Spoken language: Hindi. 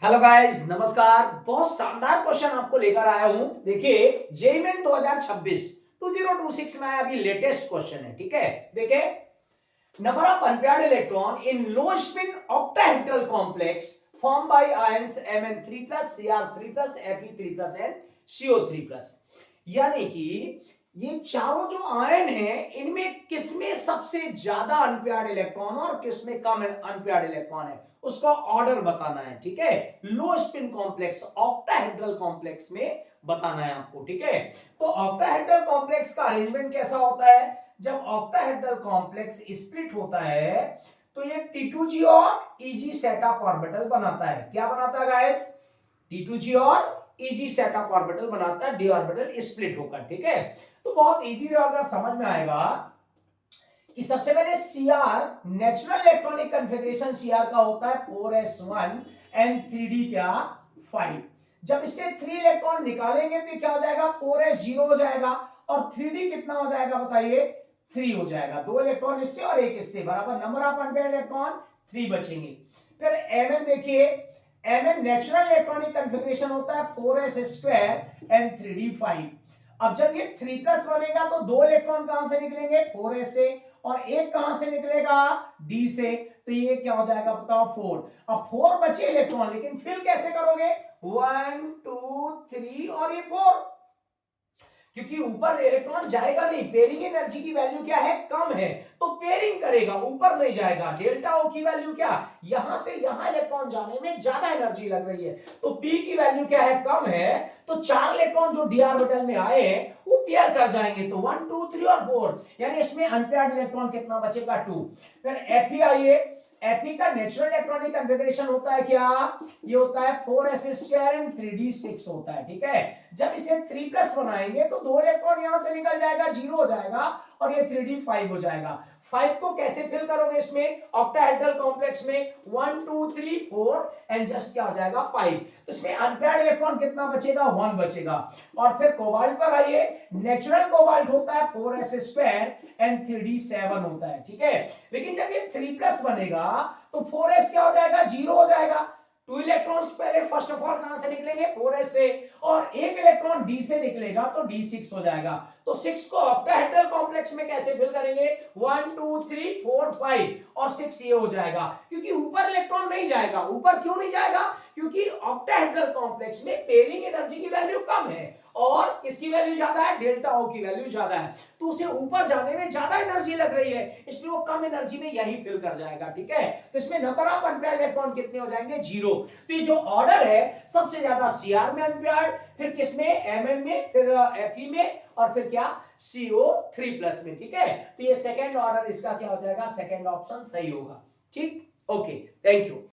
हेलो गाइस, नमस्कार। बहुत शानदार क्वेश्चन आपको लेकर आया हूं। देखिए, जेईई मेन 2026 2026 में अभी लेटेस्ट क्वेश्चन है। ठीक है, देखिए, number of unpaired electron in low spin octahedral complex form by ions Mn3+, Cr3+, Fe3+ and CO3+। यानी कि ये चारों जो आयन हैं, इनमें किसमें सबसे ज्यादा अनपेयर्ड इलेक्ट्रॉन और किसमें कम अनपेयर्ड इलेक्ट्रॉन है, उसका ऑर्डर बताना है। ठीक है, लो स्पिन कॉम्प्लेक्स ऑक्टाहेड्रल कॉम्प्लेक्स में बताना है आपको। ठीक है, तो ऑक्टाहेड्रल कॉम्प्लेक्स का अरेंजमेंट कैसा होता है? जब ऑक्टाहेड्रल कॉम्प्लेक्स स्प्लिट होता है तो ये T2G और EG सेटअप ऑर्बिटल बनाता है। क्या बनाता है गाइस? T2G और EG सेटअप ऑर्बिटल बनाता है, डी ऑर्बिटल स्प्लिट होकर। ठीक है, तो बहुत इजी अगर समझ में आएगा कि सबसे पहले Cr natural electronic configuration Cr का होता है 4s1 एंड 3d क्या 5। जब इससे 3 इलेक्ट्रॉन निकालेंगे तो क्या हो जाएगा? 4s 0 हो जाएगा और 3d कितना हो जाएगा बताइए? 3 हो जाएगा। 2 इलेक्ट्रॉन इससे और 1 इससे, बराबर नंबर ऑफ अनपेयर्ड इलेक्ट्रॉन 3 बचेंगे। फिर Mn देखिए, Mn नेचुरल इलेक्ट्रॉनिक कॉन्फ़िगरेशन होता है 4s² एंड 3d 5। अब जब ये 3+ बनेगा तो 2 इलेक्ट्रॉन कहां से निकलेंगे? 4s से, और एक कहां से निकलेगा? डी से। तो ये क्या हो जाएगा बताओ? 4। अब 4 बचे इलेक्ट्रॉन, लेकिन फिल कैसे करोगे? 1 2 3 और ये 4, क्योंकि ऊपर इलेक्ट्रॉन जाएगा नहीं। पेयरिंग एनर्जी की वैल्यू क्या है? कम है, तो पेयरिंग करेगा, ऊपर नहीं जाएगा। डेल्टा ओ की वैल्यू क्या? यहां से यहां इलेक्ट्रॉन जाने में ज्यादा एनर्जी लग रही है, तो पी की वैल्यू क्या है? कम है। तो 4 इलेक्ट्रॉन जो डी ऑर्बिटल में आए हैं वो पेयर कर जाएंगे, तो 1 2 3 और 4, यानी इसमें अनपेयर्ड इलेक्ट्रॉन कितना बचेगा? 2। फिर एफई आइए, एफई का नेचुरल इलेक्ट्रॉनिक कॉन्फ़िगरेशन होता है क्या? ये होता है 4s² एंड 3d 6 होता है। ठीक है, जब इसे 3+ बनाएंगे तो 2 इलेक्ट्रॉन यहां से निकल जाएगा, 0 हो जाएगा, और ये 3d 5 हो जाएगा। 5 को कैसे फिल करोगे इसमें ऑक्टाहेड्रल कॉम्प्लेक्स में? 1 2 3 4 एंड जस्ट क्या हो जाएगा? 5। तो इसमें अनपेयर्ड इलेक्ट्रॉन कितना बचेगा? 1 बचेगा। और फिर कोबाल्ट पर आइए, नेचुरल कोबाल्ट होता है 4s² एंड 3d 7 होता है। ठीक है, लेकिन जब ये 3+ बनेगा तो 4s क्या हो जाएगा? 0 हो जाएगा। 2 इलेक्ट्रॉन्स पहले फर्स्ट ऑफ ऑल कहां से निकलेंगे? 4s से, और एक इलेक्ट्रॉन डी से निकलेगा तो d6 हो जाएगा। तो 6 को ऑक्टाहेड्रल कॉम्प्लेक्स में कैसे फिल करेंगे? 1 2 3 4 5 और 6 ये हो जाएगा, क्योंकि ऊपर इलेक्ट्रॉन नहीं जाएगा। ऊपर क्यों नहीं जाएगा? क्योंकि ऑक्टाहेड्रल कॉम्प्लेक्स में पेयरिंग एनर्जी की वैल्यू कम है और किसकी वैल्यू ज्यादा है? डेल्टा ओ की वैल्यू ज्यादा है, तो उसे ऊपर जाने में ज्यादा एनर्जी लग रही है, इसलिए वो कम एनर्जी में यही फिल कर जाएगा। ठीक है, तो इसमें नंबर ऑफ अनपेयर्ड इलेक्ट्रॉन कितने हो जाएंगे? 0। तो ये जो ऑर्डर है, सबसे ज्यादा Cr में अनपेयर्ड, फिर किसमें? Mn में, फिर Fe में, और फिर क्या? CO3+ में। ठीक है, तो ये सेकंड ऑर्डर इसका क्या हो जाएगा? सेकंड ऑप्शन सही होगा। ठीक, ओके, थैंक यू।